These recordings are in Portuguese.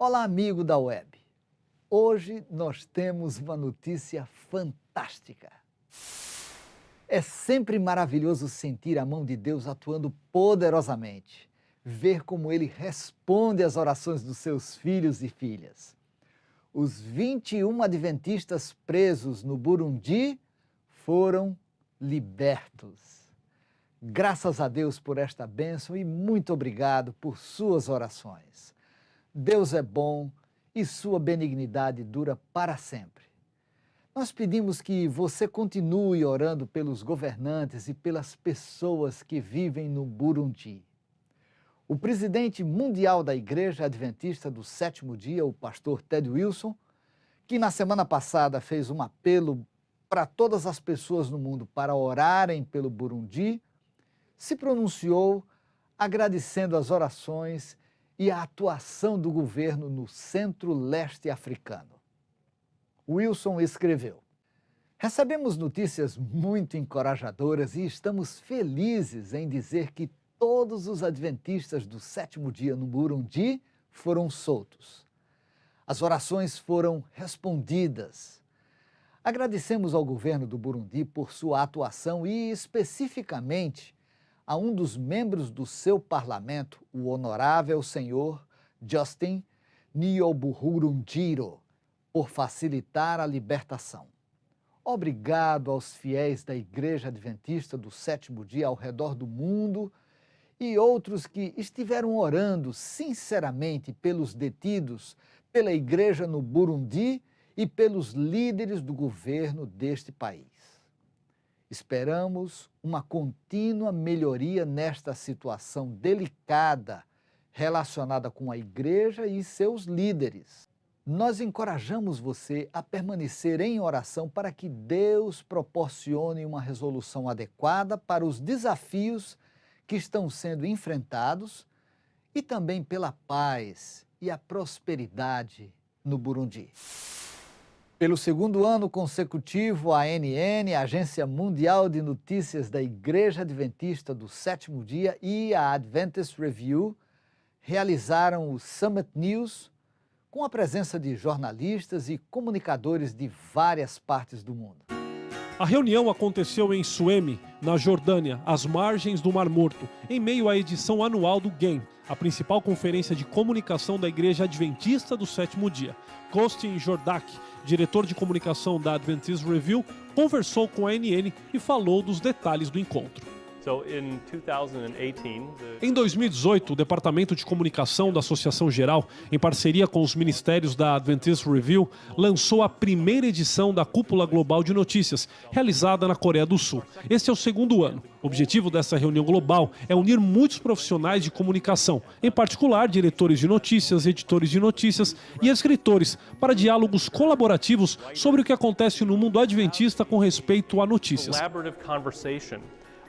Olá, amigo da web. Hoje nós temos uma notícia fantástica. É sempre maravilhoso sentir a mão de Deus atuando poderosamente, ver como Ele responde às orações dos seus filhos e filhas. Os 21 adventistas presos no Burundi foram libertos. Graças a Deus por esta bênção e muito obrigado por suas orações. Deus é bom e sua benignidade dura para sempre. Nós pedimos que você continue orando pelos governantes e pelas pessoas que vivem no Burundi. O presidente mundial da Igreja Adventista do Sétimo Dia, o pastor Ted Wilson, que na semana passada fez um apelo para todas as pessoas no mundo para orarem pelo Burundi, se pronunciou agradecendo as orações e a atuação do governo no centro-leste africano. Wilson escreveu: recebemos notícias muito encorajadoras e estamos felizes em dizer que todos os adventistas do sétimo dia no Burundi foram soltos. As orações foram respondidas. Agradecemos ao governo do Burundi por sua atuação e, especificamente, a um dos membros do seu parlamento, o honorável senhor Justin Niobuhurunjiro, por facilitar a libertação. Obrigado aos fiéis da Igreja Adventista do Sétimo Dia ao redor do mundo e outros que estiveram orando sinceramente pelos detidos, pela Igreja no Burundi e pelos líderes do governo deste país. Esperamos uma contínua melhoria nesta situação delicada relacionada com a Igreja e seus líderes. Nós encorajamos você a permanecer em oração para que Deus proporcione uma resolução adequada para os desafios que estão sendo enfrentados e também pela paz e a prosperidade no Burundi. Pelo segundo ano consecutivo, a ANN, a Agência Mundial de Notícias da Igreja Adventista do Sétimo Dia, e a Adventist Review realizaram o Summit News com a presença de jornalistas e comunicadores de várias partes do mundo. A reunião aconteceu em Suemi, na Jordânia, às margens do Mar Morto, em meio à edição anual do GAME, a principal conferência de comunicação da Igreja Adventista do Sétimo Dia. Kostin Jordak, diretor de comunicação da Adventist Review, conversou com a ANN e falou dos detalhes do encontro. Em 2018, o Departamento de Comunicação da Associação Geral, em parceria com os ministérios da Adventist Review, lançou a primeira edição da Cúpula Global de Notícias, realizada na Coreia do Sul. Este é o segundo ano. O objetivo dessa reunião global é unir muitos profissionais de comunicação, em particular diretores de notícias, editores de notícias e escritores, para diálogos colaborativos sobre o que acontece no mundo adventista com respeito a notícias.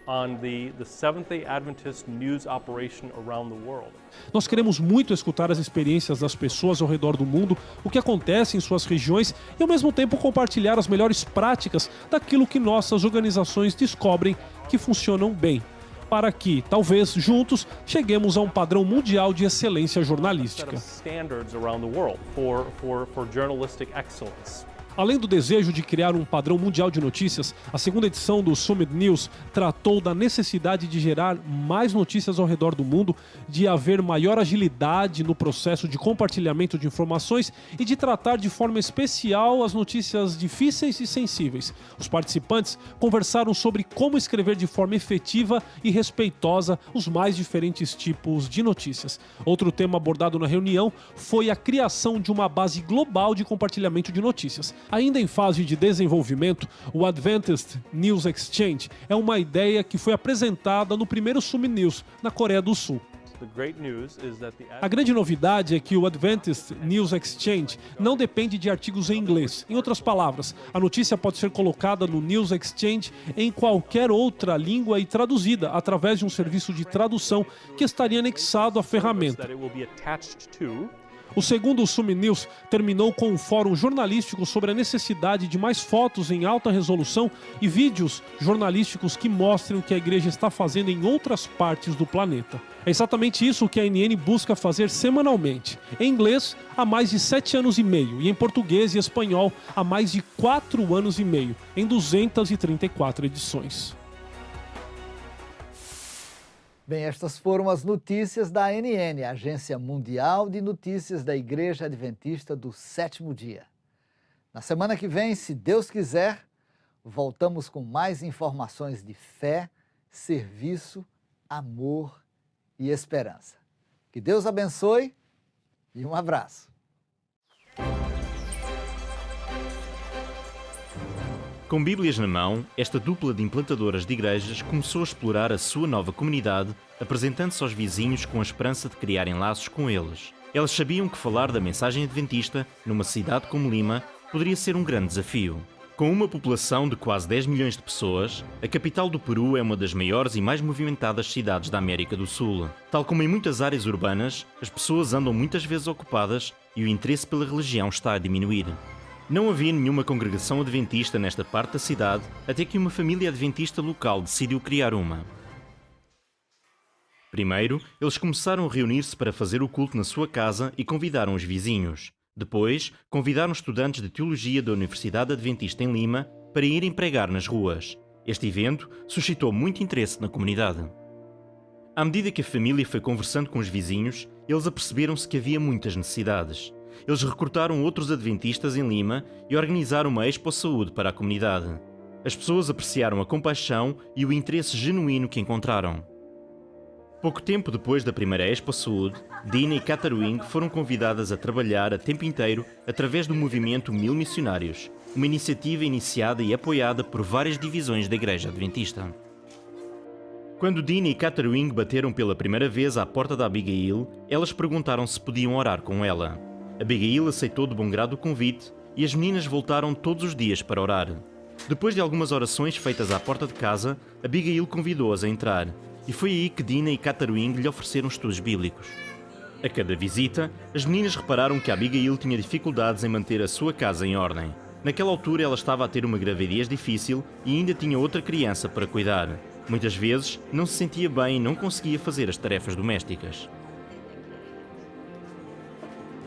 On the Seventh-day Adventist news operation around the world. Nós queremos muito escutar as experiências das pessoas ao redor do mundo, o que acontece em suas regiões e ao mesmo tempo compartilhar as melhores práticas daquilo que nossas organizações descobrem que funcionam bem, para que, talvez, juntos, cheguemos a um padrão mundial de excelência jornalística. Standards around the world for journalistic excellence. Além do desejo de criar um padrão mundial de notícias, a segunda edição do Summit News tratou da necessidade de gerar mais notícias ao redor do mundo, de haver maior agilidade no processo de compartilhamento de informações e de tratar de forma especial as notícias difíceis e sensíveis. Os participantes conversaram sobre como escrever de forma efetiva e respeitosa os mais diferentes tipos de notícias. Outro tema abordado na reunião foi a criação de uma base global de compartilhamento de notícias. Ainda em fase de desenvolvimento, o Adventist News Exchange é uma ideia que foi apresentada no primeiro Summit News, na Coreia do Sul. A grande novidade é que o Adventist News Exchange não depende de artigos em inglês. Em outras palavras, a notícia pode ser colocada no News Exchange em qualquer outra língua e traduzida através de um serviço de tradução que estaria anexado à ferramenta. O segundo Summit News terminou com um fórum jornalístico sobre a necessidade de mais fotos em alta resolução e vídeos jornalísticos que mostrem o que a igreja está fazendo em outras partes do planeta. É exatamente isso que a NN busca fazer semanalmente, em inglês há mais de 7 anos e meio e em português e espanhol há mais de 4 anos e meio, em 234 edições. Bem, estas foram as notícias da ANN, Agência Mundial de Notícias da Igreja Adventista do Sétimo Dia. Na semana que vem, se Deus quiser, voltamos com mais informações de fé, serviço, amor e esperança. Que Deus abençoe e um abraço. Com Bíblias na mão, esta dupla de implantadoras de igrejas começou a explorar a sua nova comunidade, apresentando-se aos vizinhos com a esperança de criarem laços com eles. Elas sabiam que falar da mensagem adventista numa cidade como Lima poderia ser um grande desafio. Com uma população de quase 10 milhões de pessoas, a capital do Peru é uma das maiores e mais movimentadas cidades da América do Sul. Tal como em muitas áreas urbanas, as pessoas andam muitas vezes ocupadas e o interesse pela religião está a diminuir. Não havia nenhuma congregação adventista nesta parte da cidade, até que uma família adventista local decidiu criar uma. Primeiro, eles começaram a reunir-se para fazer o culto na sua casa e convidaram os vizinhos. Depois, convidaram estudantes de teologia da Universidade Adventista em Lima para irem pregar nas ruas. Este evento suscitou muito interesse na comunidade. À medida que a família foi conversando com os vizinhos, eles aperceberam-se que havia muitas necessidades. Eles recrutaram outros adventistas em Lima e organizaram uma Expo Saúde para a comunidade. As pessoas apreciaram a compaixão e o interesse genuíno que encontraram. Pouco tempo depois da primeira Expo Saúde, Dina e Catherine foram convidadas a trabalhar a tempo inteiro através do movimento 1000 Missionários, uma iniciativa iniciada e apoiada por várias divisões da Igreja Adventista. Quando Dina e Catherine bateram pela primeira vez à porta da Abigail, elas perguntaram se podiam orar com ela. Abigail aceitou de bom grado o convite e as meninas voltaram todos os dias para orar. Depois de algumas orações feitas à porta de casa, Abigail convidou-as a entrar, e foi aí que Dina e Catherine lhe ofereceram estudos bíblicos. A cada visita, as meninas repararam que Abigail tinha dificuldades em manter a sua casa em ordem. Naquela altura ela estava a ter uma gravidez difícil e ainda tinha outra criança para cuidar. Muitas vezes não se sentia bem e não conseguia fazer as tarefas domésticas.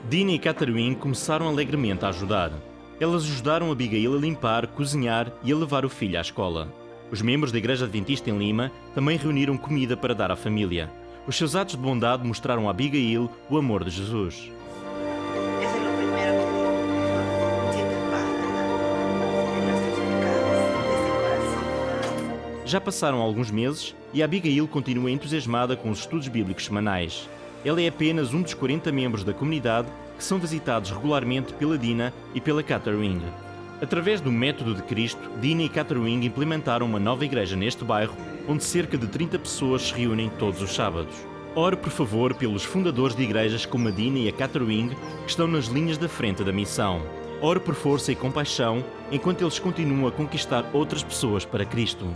Dina e Catherine começaram alegremente a ajudar. Elas ajudaram Abigail a limpar, cozinhar e a levar o filho à escola. Os membros da Igreja Adventista em Lima também reuniram comida para dar à família. Os seus atos de bondade mostraram a Abigail o amor de Jesus. Já passaram alguns meses e a Abigail continua entusiasmada com os estudos bíblicos semanais. Ela é apenas um dos 40 membros da comunidade que são visitados regularmente pela Dina e pela Catherine. Através do método de Cristo, Dina e Catherine implementaram uma nova igreja neste bairro, onde cerca de 30 pessoas se reúnem todos os sábados. Ore, por favor, pelos fundadores de igrejas como a Dina e a Catherine, que estão nas linhas da frente da missão. Ore por força e compaixão, enquanto eles continuam a conquistar outras pessoas para Cristo.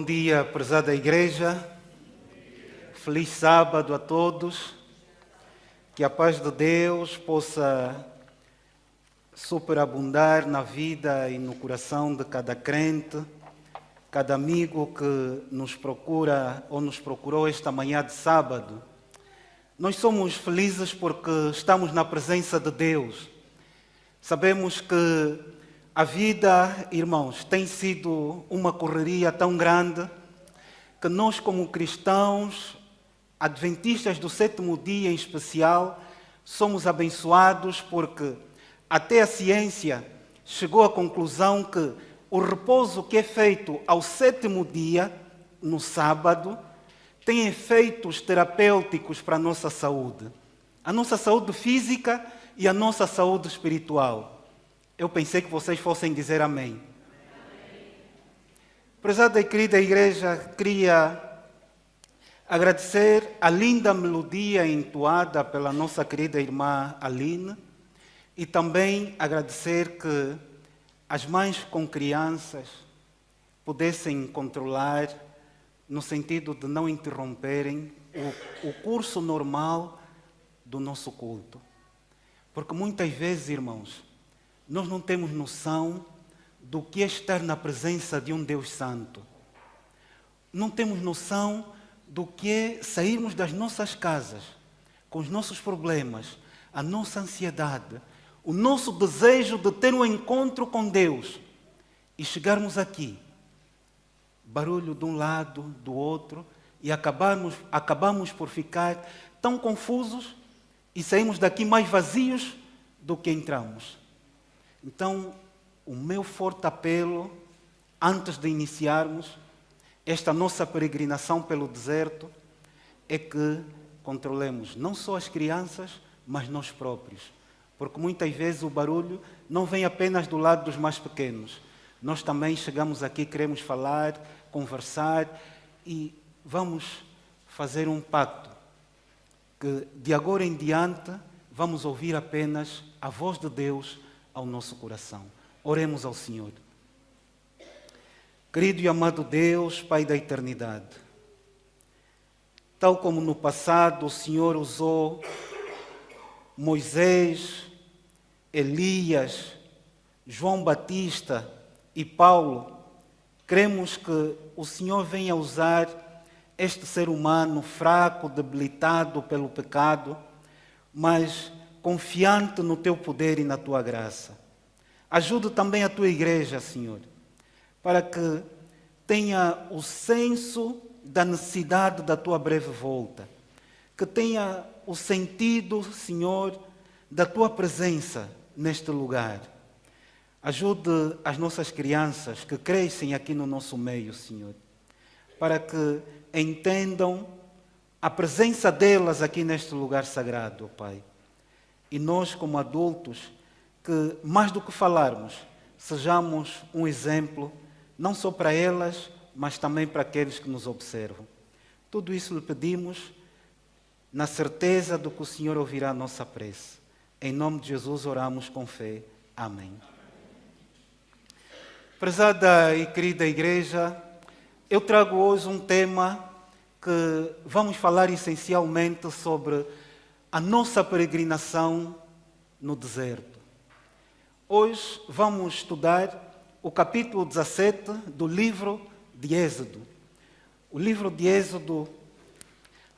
Bom dia, prezada igreja. Feliz sábado a todos. Que a paz de Deus possa superabundar na vida e no coração de cada crente, cada amigo que nos procura ou nos procurou esta manhã de sábado. Nós somos felizes porque estamos na presença de Deus. Sabemos que a vida, irmãos, tem sido uma correria tão grande que nós, como cristãos, adventistas do sétimo dia em especial, somos abençoados porque até a ciência chegou à conclusão que o repouso que é feito ao sétimo dia, no sábado, tem efeitos terapêuticos para a nossa saúde física e a nossa saúde espiritual. Eu pensei que vocês fossem dizer amém. Prezada e querida igreja, queria agradecer a linda melodia entoada pela nossa querida irmã Aline e também agradecer que as mães com crianças pudessem controlar no sentido de não interromperem o curso normal do nosso culto. Porque muitas vezes, irmãos, nós não temos noção do que é estar na presença de um Deus Santo. Não temos noção do que é sairmos das nossas casas com os nossos problemas, a nossa ansiedade, o nosso desejo de ter um encontro com Deus e chegarmos aqui, barulho de um lado, do outro, e acabamos por ficar tão confusos e saímos daqui mais vazios do que entramos. Então, o meu forte apelo, antes de iniciarmos esta nossa peregrinação pelo deserto, é que controlemos não só as crianças, mas nós próprios. Porque muitas vezes o barulho não vem apenas do lado dos mais pequenos. Nós também chegamos aqui, queremos falar, conversar e vamos fazer um pacto que de agora em diante vamos ouvir apenas a voz de Deus ao nosso coração. Oremos ao Senhor. Querido e amado Deus, Pai da eternidade, tal como no passado o Senhor usou Moisés, Elias, João Batista e Paulo, cremos que o Senhor venha usar este ser humano fraco, debilitado pelo pecado, mas confiante no Teu poder e na Tua graça. Ajude também a Tua igreja, Senhor, para que tenha o senso da necessidade da Tua breve volta, que tenha o sentido, Senhor, da Tua presença neste lugar. Ajude as nossas crianças que crescem aqui no nosso meio, Senhor, para que entendam a presença delas aqui neste lugar sagrado, Pai. E nós, como adultos, que mais do que falarmos, sejamos um exemplo, não só para elas, mas também para aqueles que nos observam. Tudo isso lhe pedimos na certeza de que o Senhor ouvirá a nossa prece. Em nome de Jesus oramos com fé. Amém. Prezada e querida igreja, eu trago hoje um tema que vamos falar essencialmente sobre a nossa peregrinação no deserto. Hoje vamos estudar o capítulo 17 do livro de Êxodo. O livro de Êxodo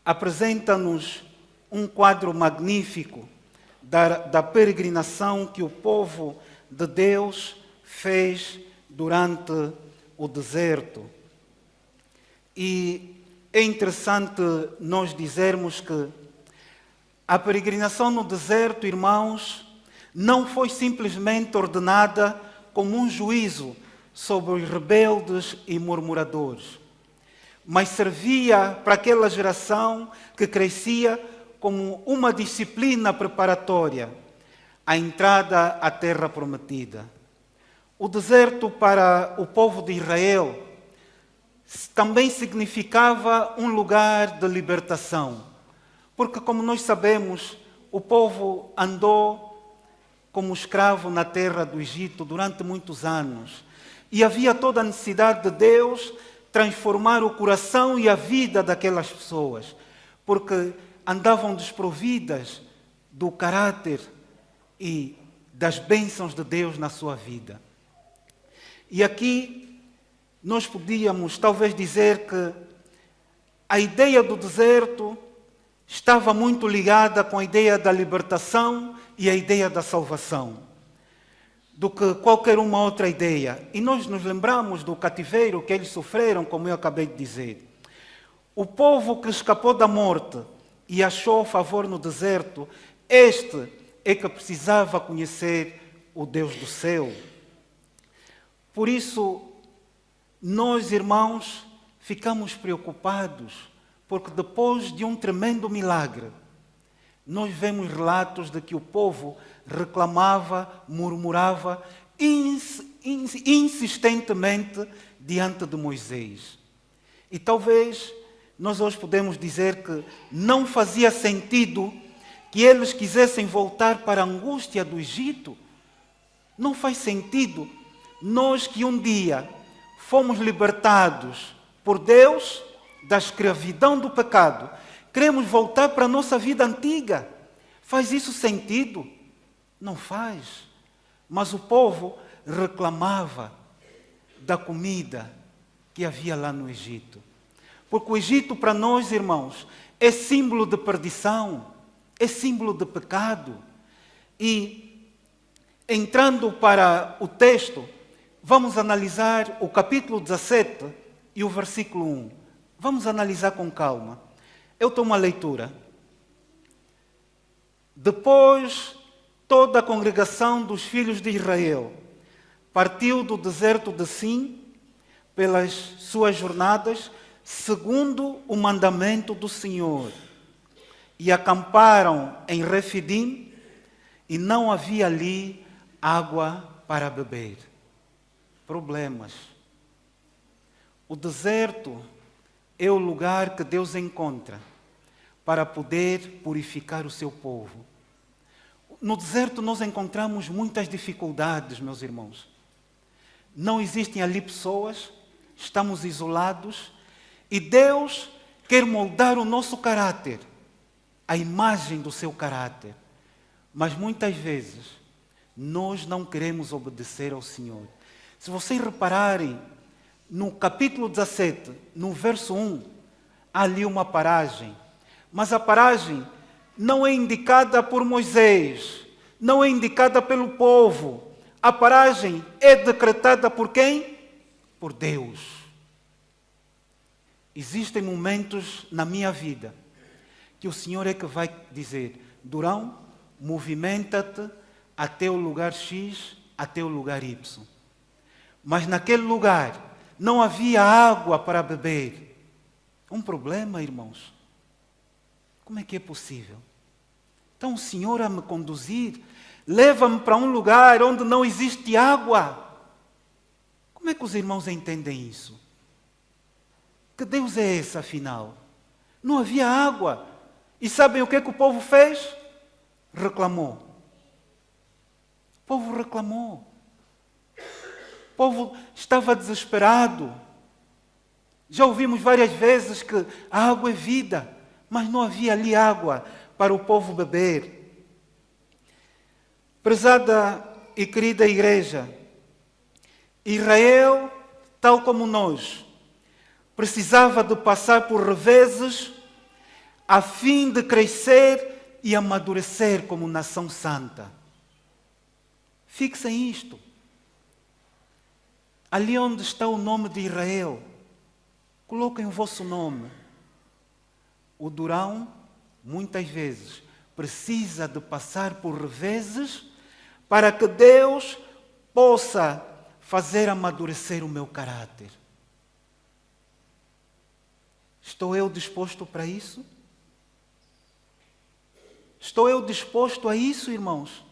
apresenta-nos um quadro magnífico da peregrinação que o povo de Deus fez durante o deserto. E é interessante nós dizermos que a peregrinação no deserto, irmãos, não foi simplesmente ordenada como um juízo sobre os rebeldes e murmuradores, mas servia para aquela geração que crescia como uma disciplina preparatória à entrada à terra prometida. O deserto para o povo de Israel também significava um lugar de libertação, porque, como nós sabemos, o povo andou como escravo na terra do Egito durante muitos anos e havia toda a necessidade de Deus transformar o coração e a vida daquelas pessoas, porque andavam desprovidas do caráter e das bênçãos de Deus na sua vida. E aqui nós podíamos talvez dizer que a ideia do deserto estava muito ligada com a ideia da libertação e a ideia da salvação, do que qualquer uma outra ideia. E nós nos lembramos do cativeiro que eles sofreram, como eu acabei de dizer. O povo que escapou da morte e achou favor no deserto, este é que precisava conhecer o Deus do céu. Por isso, nós, irmãos, ficamos preocupados, porque depois de um tremendo milagre, nós vemos relatos de que o povo reclamava, murmurava insistentemente diante de Moisés. E talvez nós hoje podemos dizer que não fazia sentido que eles quisessem voltar para a angústia do Egito. Não faz sentido. Nós que um dia fomos libertados por Deus da escravidão do pecado, queremos voltar para a nossa vida antiga. Faz isso sentido? Não faz. Mas o povo reclamava da comida que havia lá no Egito. Porque o Egito para nós, irmãos, é símbolo de perdição, é símbolo de pecado. E entrando para o texto, vamos analisar o capítulo 17 e o versículo 1. Vamos analisar com calma. Eu tomo a leitura. Depois, toda a congregação dos filhos de Israel partiu do deserto de Sim pelas suas jornadas, segundo o mandamento do Senhor, e acamparam em Refidim, e não havia ali água para beber. Problemas. O deserto é o lugar que Deus encontra para poder purificar o seu povo. No deserto nós encontramos muitas dificuldades, meus irmãos. Não existem ali pessoas, estamos isolados, e Deus quer moldar o nosso caráter, a imagem do seu caráter. Mas muitas vezes nós não queremos obedecer ao Senhor. Se vocês repararem, no capítulo 17, no verso 1, há ali uma paragem. Mas a paragem não é indicada por Moisés, não é indicada pelo povo. A paragem é decretada por quem? Por Deus. Existem momentos na minha vida que o Senhor é que vai dizer: Durão, movimenta-te até o lugar X, até o lugar Y. Mas naquele lugar não havia água para beber. Um problema, irmãos. Como é que é possível? Então o Senhor a me conduzir, leva-me para um lugar onde não existe água. Como é que os irmãos entendem isso? Que Deus é esse, afinal? Não havia água. E sabem o que o povo fez? Reclamou. O povo reclamou. O povo estava desesperado. Já ouvimos várias vezes que a água é vida, mas não havia ali água para o povo beber. Prezada e querida igreja, Israel, tal como nós, precisava de passar por reveses a fim de crescer e amadurecer como nação santa. Fixem isto. Ali onde está o nome de Israel, coloquem o vosso nome. O Durão, muitas vezes, precisa de passar por reveses para que Deus possa fazer amadurecer o meu caráter. Estou eu disposto para isso? Estou eu disposto a isso, irmãos?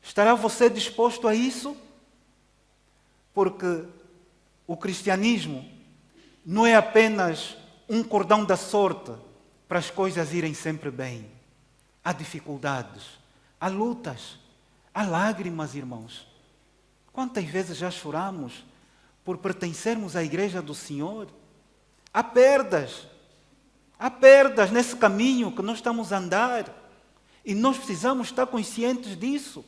Estará você disposto a isso? Porque o cristianismo não é apenas um cordão da sorte para as coisas irem sempre bem. Há dificuldades, há lutas, há lágrimas, irmãos. Quantas vezes já choramos por pertencermos à igreja do Senhor? Há perdas nesse caminho que nós estamos a andar e nós precisamos estar conscientes disso.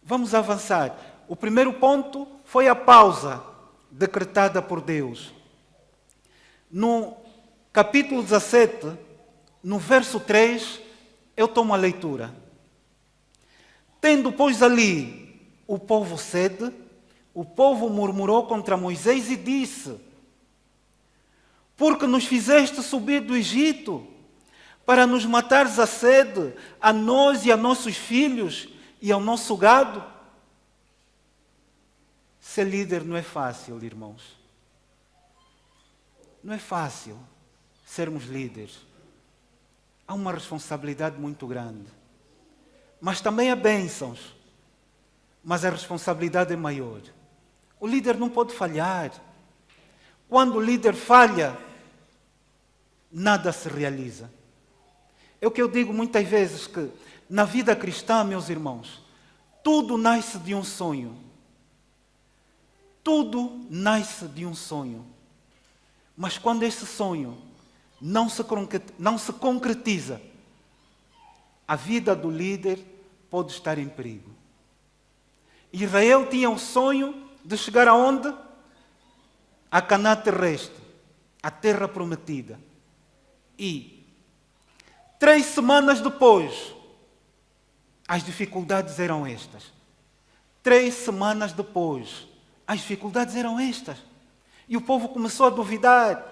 Vamos avançar. O primeiro ponto foi a pausa decretada por Deus. No capítulo 17, no verso 3, eu tomo a leitura. Tendo, pois, ali o povo sede, o povo murmurou contra Moisés e disse: porque nos fizeste subir do Egito para nos matares a sede, a nós e a nossos filhos e ao nosso gado? Ser líder não é fácil, irmãos. Não é fácil sermos líderes. Há uma responsabilidade muito grande. Mas também há bênçãos. Mas a responsabilidade é maior. O líder não pode falhar. Quando o líder falha, nada se realiza. É o que eu digo muitas vezes, que na vida cristã, meus irmãos, tudo nasce de um sonho. Tudo nasce de um sonho. Mas quando esse sonho não se concretiza, a vida do líder pode estar em perigo. Israel tinha o sonho de chegar aonde? A Canaã terrestre, a terra prometida. E 3 semanas depois, as dificuldades eram estas. 3 semanas depois, as dificuldades eram estas. E o povo começou a duvidar.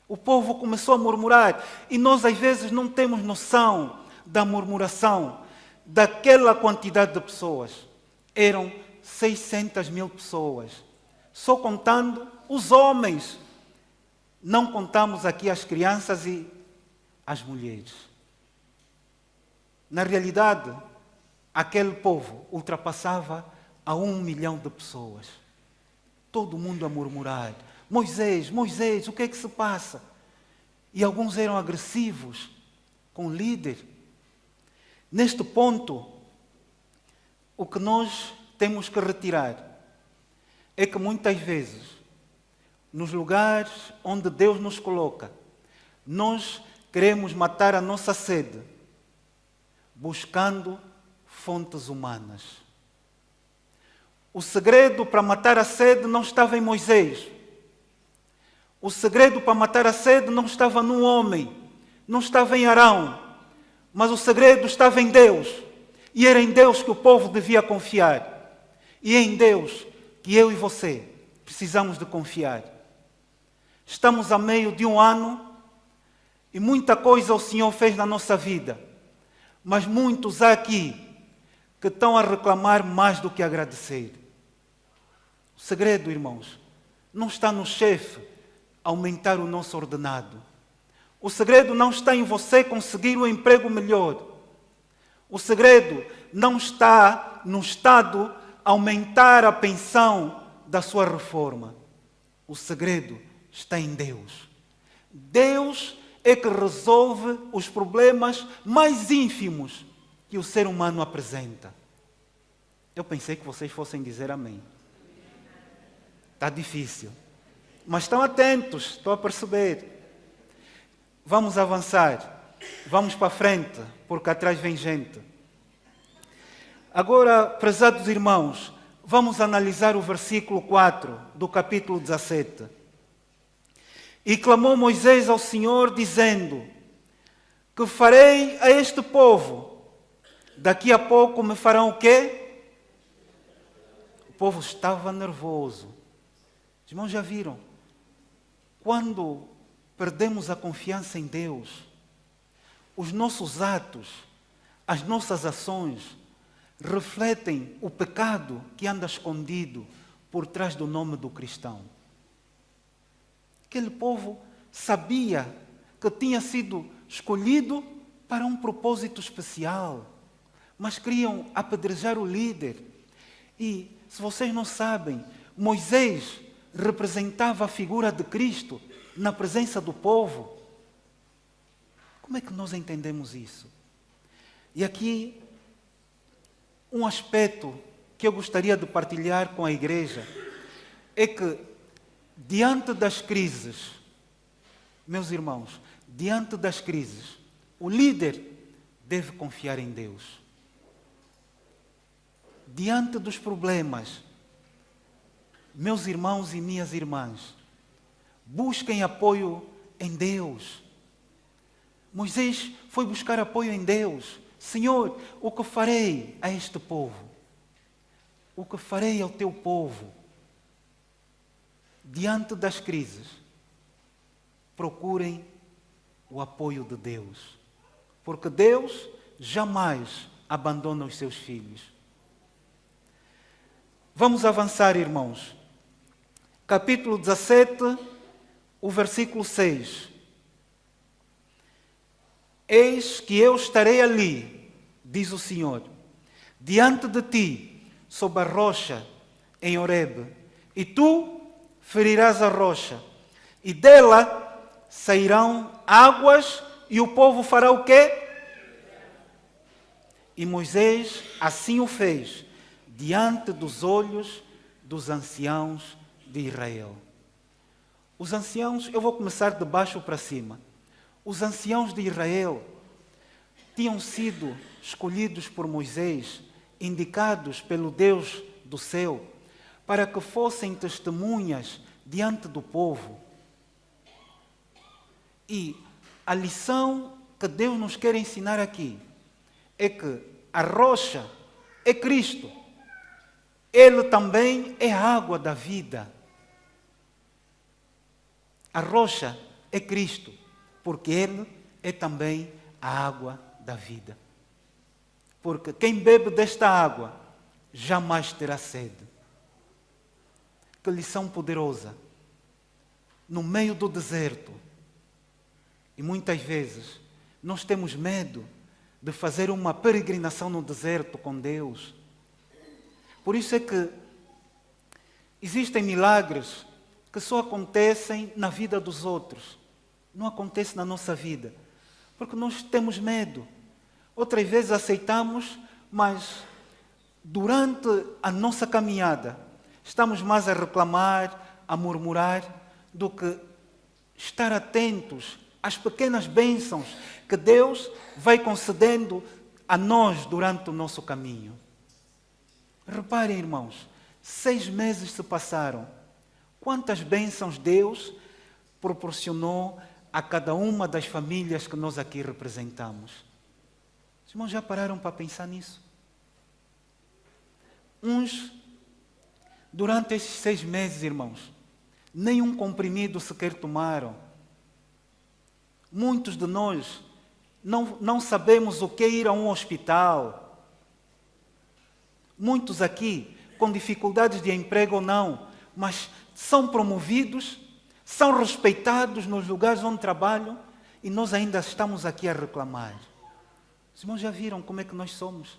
O povo começou a murmurar. E nós às vezes não temos noção da murmuração daquela quantidade de pessoas. Eram 600.000 pessoas. Só contando os homens. Não contamos aqui as crianças e as mulheres. Na realidade, aquele povo ultrapassava a 1 milhão de pessoas. Todo mundo a murmurar: Moisés, Moisés, o que é que se passa? E alguns eram agressivos com o líder. Neste ponto, o que nós temos que retirar é que muitas vezes, nos lugares onde Deus nos coloca, nós queremos matar a nossa sede buscando fontes humanas. O segredo para matar a sede não estava em Moisés. O segredo para matar a sede não estava num homem, não estava em Arão, mas o segredo estava em Deus. E era em Deus que o povo devia confiar. E é em Deus que eu e você precisamos de confiar. Estamos a meio de um ano e muita coisa o Senhor fez na nossa vida. Mas muitos há aqui que estão a reclamar mais do que agradecer. O segredo, irmãos, não está no chefe aumentar o nosso ordenado. O segredo não está em você conseguir um emprego melhor. O segredo não está no Estado aumentar a pensão da sua reforma. O segredo está em Deus. Deus é que resolve os problemas mais ínfimos que o ser humano apresenta. Eu pensei que vocês fossem dizer amém. Está difícil. Mas estão atentos, estou a perceber. Vamos avançar. Vamos para frente, porque atrás vem gente. Agora, prezados irmãos, vamos analisar o versículo 4 do capítulo 17. E clamou Moisés ao Senhor, dizendo: que farei a este povo? Daqui a pouco me farão o quê? O povo estava nervoso. Os irmãos já viram? Quando perdemos a confiança em Deus, os nossos atos, as nossas ações, refletem o pecado que anda escondido por trás do nome do cristão. Aquele povo sabia que tinha sido escolhido para um propósito especial, mas queriam apedrejar o líder. E, se vocês não sabem, Moisés representava a figura de Cristo na presença do povo. Como é que nós entendemos isso? E aqui, um aspecto que eu gostaria de partilhar com a igreja é que, diante das crises, meus irmãos, diante das crises, o líder deve confiar em Deus. Diante dos problemas, meus irmãos e minhas irmãs, busquem apoio em Deus. Moisés foi buscar apoio em Deus. Senhor, o que farei a este povo? O que farei ao teu povo? Diante das crises, procurem o apoio de Deus, porque Deus jamais abandona os seus filhos. Vamos avançar, irmãos. Capítulo 17, o versículo 6. Eis que eu estarei ali, diz o Senhor, diante de ti, sob a rocha em Horebe, e tu ferirás a rocha, e dela sairão águas, e o povo fará o quê? E Moisés assim o fez, diante dos olhos dos anciãos de Israel. Os anciãos, eu vou começar de baixo para cima. Os anciãos de Israel tinham sido escolhidos por Moisés, indicados pelo Deus do céu, para que fossem testemunhas diante do povo. E a lição que Deus nos quer ensinar aqui é que a rocha é Cristo. Ele também é a água da vida. A rocha é Cristo, porque Ele é também a água da vida. Porque quem bebe desta água jamais terá sede. Que lição poderosa! No meio do deserto, e muitas vezes nós temos medo de fazer uma peregrinação no deserto com Deus. Por isso é que existem milagres que só acontecem na vida dos outros. Não acontece na nossa vida, porque nós temos medo. Outras vezes aceitamos, mas durante a nossa caminhada estamos mais a reclamar, a murmurar, do que estar atentos às pequenas bênçãos que Deus vai concedendo a nós durante o nosso caminho. Reparem, irmãos, 6 meses se passaram. Quantas bênçãos Deus proporcionou a cada uma das famílias que nós aqui representamos. Os irmãos já pararam para pensar nisso? Uns, durante esses 6 meses, irmãos, nenhum comprimido sequer tomaram. Muitos de nós não sabemos o que é ir a um hospital. Muitos aqui com dificuldades de emprego ou não, mas são promovidos, são respeitados nos lugares onde trabalham e nós ainda estamos aqui a reclamar. Os irmãos já viram como é que nós somos?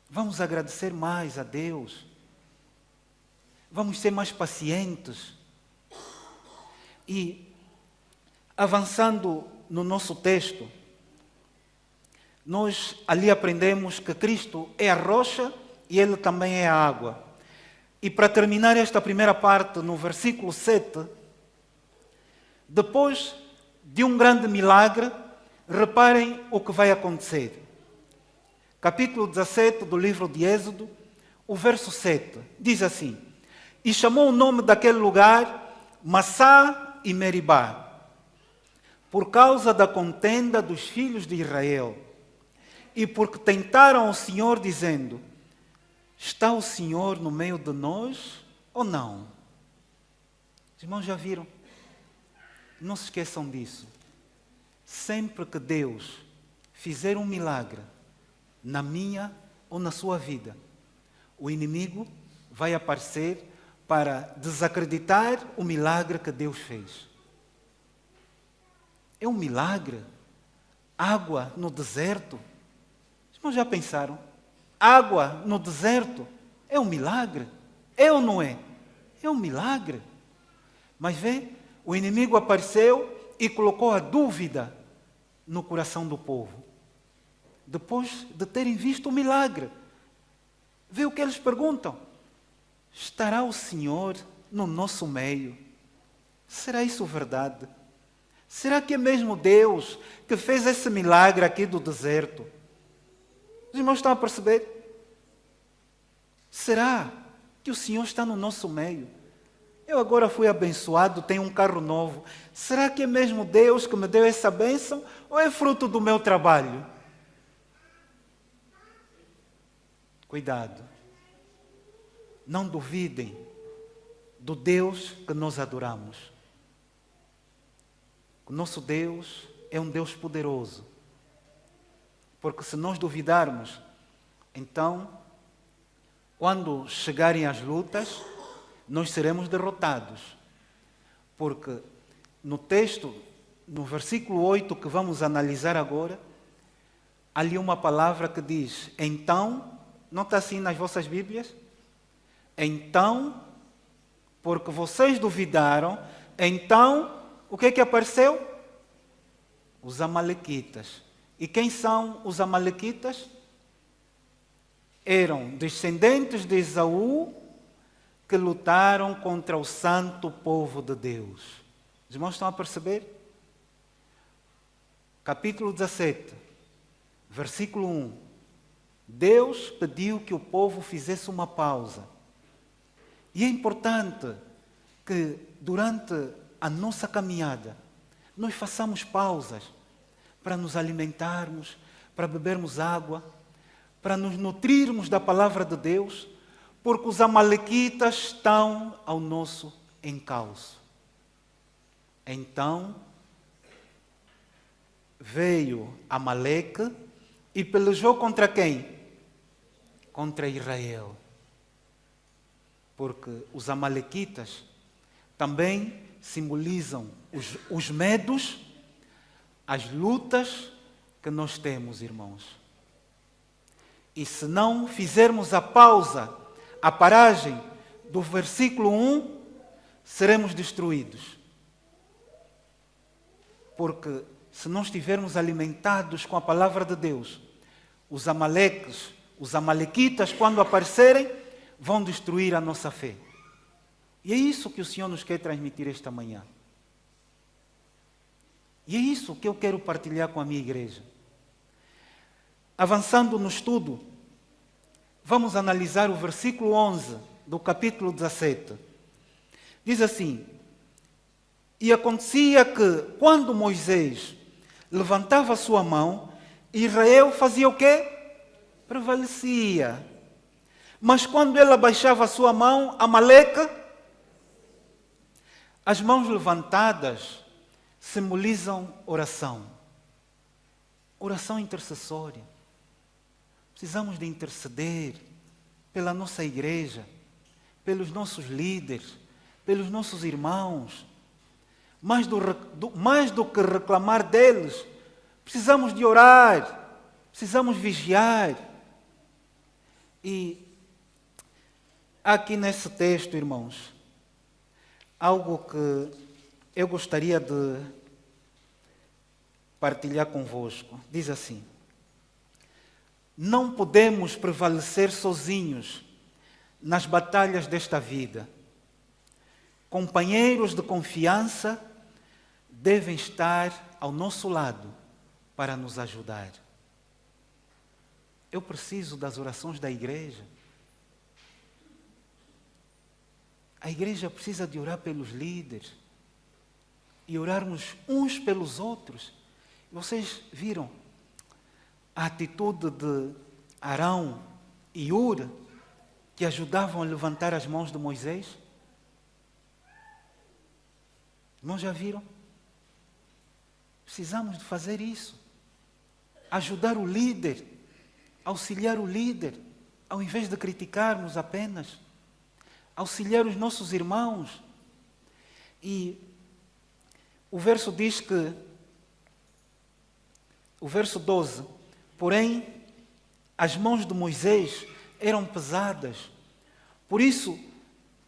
Vamos agradecer mais a Deus. Vamos ser mais pacientes. E, avançando no nosso texto, nós ali aprendemos que Cristo é a rocha e Ele também é a água. E para terminar esta primeira parte, no versículo 7, depois de um grande milagre, reparem o que vai acontecer. Capítulo 17 do livro de Êxodo, o verso 7, diz assim: E chamou o nome daquele lugar Massá e Meribá, por causa da contenda dos filhos de Israel, e porque tentaram o Senhor, dizendo: Está o Senhor no meio de nós ou não? Os irmãos já viram? Não se esqueçam disso. Sempre que Deus fizer um milagre na minha ou na sua vida, o inimigo vai aparecer para desacreditar o milagre que Deus fez. É um milagre. Água no deserto. Os irmãos já pensaram? Água no deserto é um milagre? É ou não é? É um milagre. Mas vê, o inimigo apareceu e colocou a dúvida no coração do povo. Depois de terem visto o milagre, vê o que eles perguntam: estará o Senhor no nosso meio? Será isso verdade? Será que é mesmo Deus que fez esse milagre aqui do deserto? Os irmãos estão a perceber? Será que o Senhor está no nosso meio? Eu agora fui abençoado, tenho um carro novo. Será que é mesmo Deus que me deu essa bênção ou é fruto do meu trabalho? Cuidado. Não duvidem do Deus que nós adoramos. O nosso Deus é um Deus poderoso. Porque se nós duvidarmos, então, quando chegarem as lutas, nós seremos derrotados. Porque no texto, no versículo 8 que vamos analisar agora, há ali uma palavra que diz: então, não está assim nas vossas Bíblias? Então, porque vocês duvidaram, então, o que é que apareceu? Os amalequitas. E quem são os amalequitas? Eram descendentes de Esaú que lutaram contra o santo povo de Deus. Os irmãos estão a perceber? Capítulo 17, versículo 1. Deus pediu que o povo fizesse uma pausa. E é importante que durante a nossa caminhada nós façamos pausas para nos alimentarmos, para bebermos água, para nos nutrirmos da palavra de Deus, porque os amalequitas estão ao nosso encalço. Então, veio Amaleque e pelejou contra quem? Contra Israel. Porque os amalequitas também simbolizam os medos, as lutas que nós temos, irmãos. E se não fizermos a pausa, a paragem do versículo 1, seremos destruídos. Porque se não estivermos alimentados com a palavra de Deus, os amaleques, os amalequitas, quando aparecerem, vão destruir a nossa fé. E é isso que o Senhor nos quer transmitir esta manhã. E é isso que eu quero partilhar com a minha igreja. Avançando no estudo, vamos analisar o versículo 11 do capítulo 17. Diz assim: E acontecia que, quando Moisés levantava a sua mão, Israel fazia o quê? Prevalecia. Mas quando ele abaixava a sua mão, Amaleque, as mãos levantadas simbolizam oração. Oração intercessória. Precisamos de interceder pela nossa igreja, pelos nossos líderes, pelos nossos irmãos. Mais do que reclamar deles, precisamos de orar, precisamos vigiar. E aqui nesse texto, irmãos, algo que eu gostaria de partilhar convosco. Diz assim: não podemos prevalecer sozinhos nas batalhas desta vida. Companheiros de confiança devem estar ao nosso lado para nos ajudar. Eu preciso das orações da igreja. A igreja precisa de orar pelos líderes e orarmos uns pelos outros. Vocês viram a atitude de Arão e Hur, que ajudavam a levantar as mãos de Moisés? Irmãos, já viram? Precisamos de fazer isso. Ajudar o líder, auxiliar o líder, ao invés de criticarmos apenas. Auxiliar os nossos irmãos. E o verso diz que, o verso 12, porém, as mãos de Moisés eram pesadas. Por isso,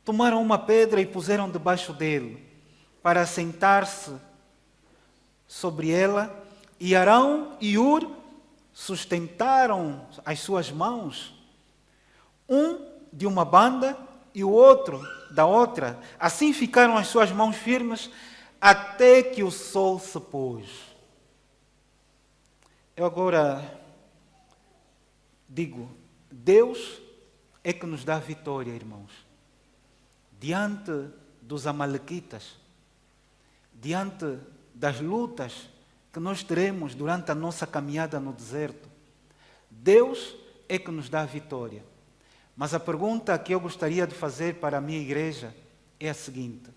tomaram uma pedra e puseram debaixo dele, para assentar-se sobre ela, e Arão e Hur sustentaram as suas mãos, um de uma banda e o outro da outra. Assim ficaram as suas mãos firmes até que o sol se pôs. Eu agora digo, Deus é que nos dá vitória, irmãos. Diante dos amalequitas, diante das lutas que nós teremos durante a nossa caminhada no deserto, Deus é que nos dá a vitória. Mas a pergunta que eu gostaria de fazer para a minha igreja é a seguinte: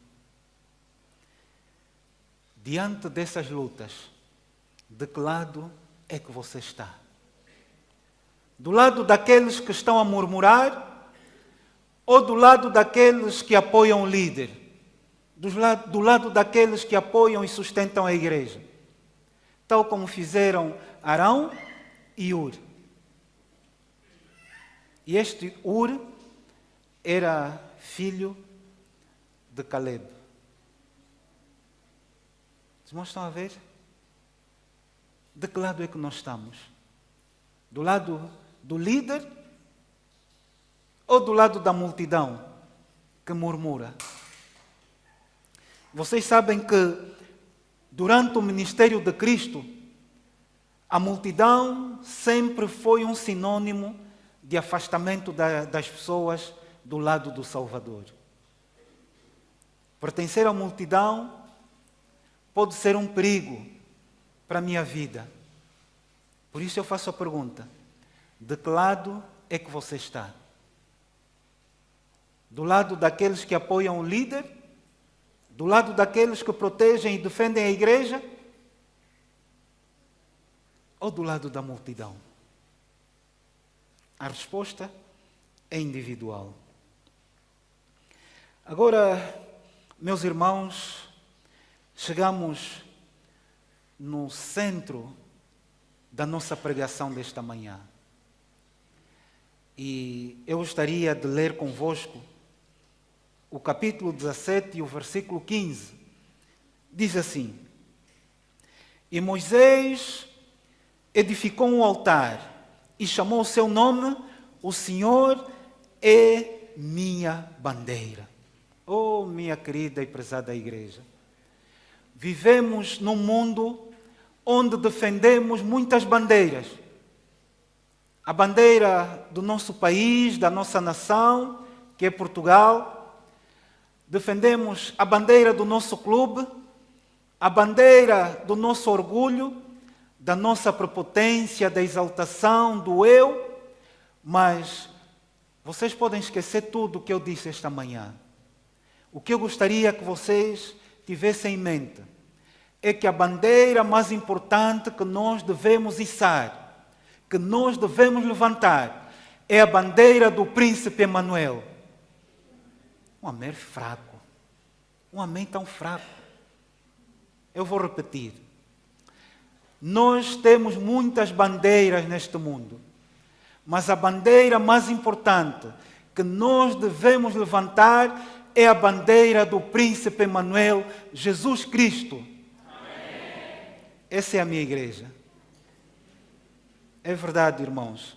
diante dessas lutas, de que lado é que você está? Do lado daqueles que estão a murmurar ou do lado daqueles que apoiam o líder? Do lado daqueles que apoiam e sustentam a igreja? Tal como fizeram Arão e Hur. E este Hur era filho de Caleb. Os irmãos estão a ver? De que lado é que nós estamos? Do lado do líder ou do lado da multidão que murmura? Vocês sabem que durante o ministério de Cristo, a multidão sempre foi um sinônimo de afastamento das pessoas do lado do Salvador. Pertencer à multidão pode ser um perigo para a minha vida. Por isso eu faço a pergunta: de que lado é que você está? Do lado daqueles que apoiam o líder? Do lado daqueles que protegem e defendem a igreja? Ou do lado da multidão? A resposta é individual. Agora, meus irmãos, chegamos no centro da nossa pregação desta manhã. E eu gostaria de ler convosco o capítulo 17 e o versículo 15. Diz assim: E Moisés edificou um altar e chamou o seu nome: O Senhor é minha bandeira. Oh, minha querida e prezada igreja, vivemos num mundo onde defendemos muitas bandeiras. A bandeira do nosso país, da nossa nação, que é Portugal. Defendemos a bandeira do nosso clube, a bandeira do nosso orgulho, da nossa prepotência, da exaltação, do eu. Mas vocês podem esquecer tudo o que eu disse esta manhã. O que eu gostaria que vocês tivessem em mente é que a bandeira mais importante que nós devemos içar, que nós devemos levantar, é a bandeira do príncipe Emanuel. Um amém fraco. Um amém tão fraco. Eu vou repetir. Nós temos muitas bandeiras neste mundo, mas a bandeira mais importante que nós devemos levantar é a bandeira do príncipe Emanuel, Jesus Cristo. Amém. Essa é a minha igreja. É verdade, irmãos.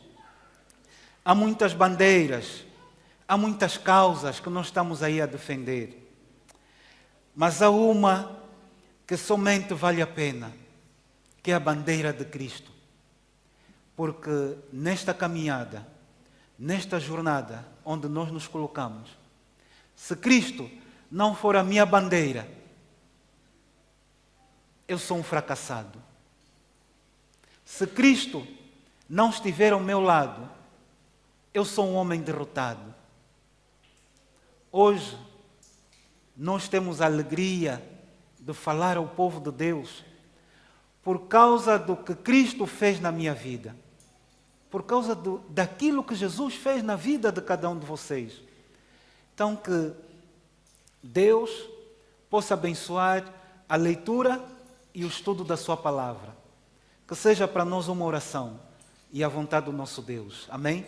Há muitas bandeiras, há muitas causas que nós estamos aí a defender. Mas há uma que somente vale a pena, que é a bandeira de Cristo. Porque nesta caminhada, nesta jornada onde nós nos colocamos, se Cristo não for a minha bandeira, eu sou um fracassado. Se Cristo não estiver ao meu lado, eu sou um homem derrotado. Hoje, nós temos a alegria de falar ao povo de Deus por causa do que Cristo fez na minha vida, por causa daquilo que Jesus fez na vida de cada um de vocês. Então, que Deus possa abençoar a leitura e o estudo da sua palavra. Que seja para nós uma oração e a vontade do nosso Deus. Amém?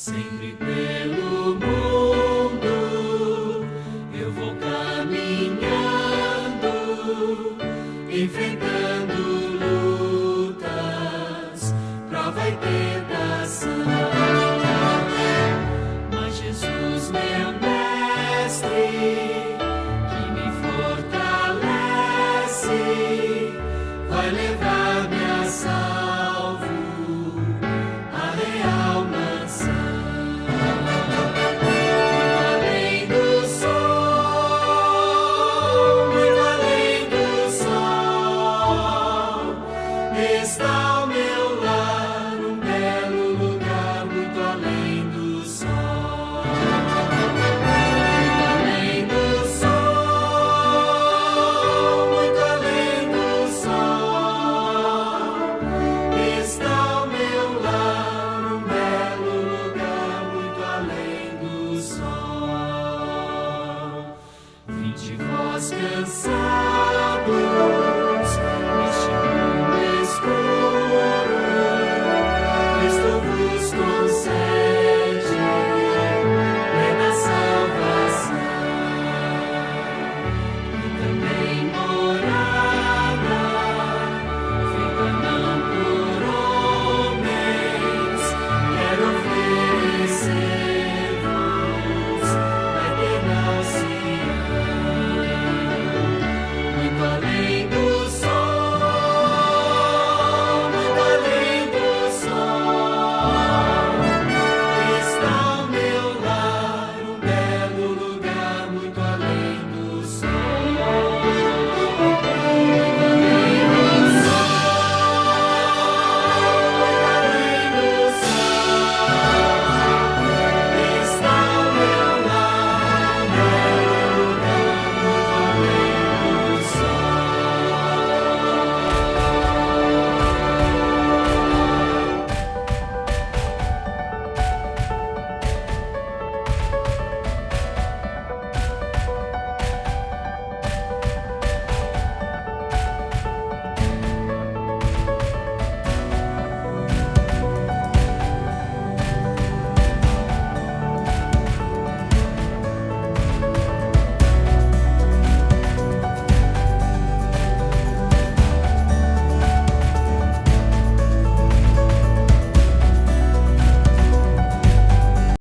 Sempre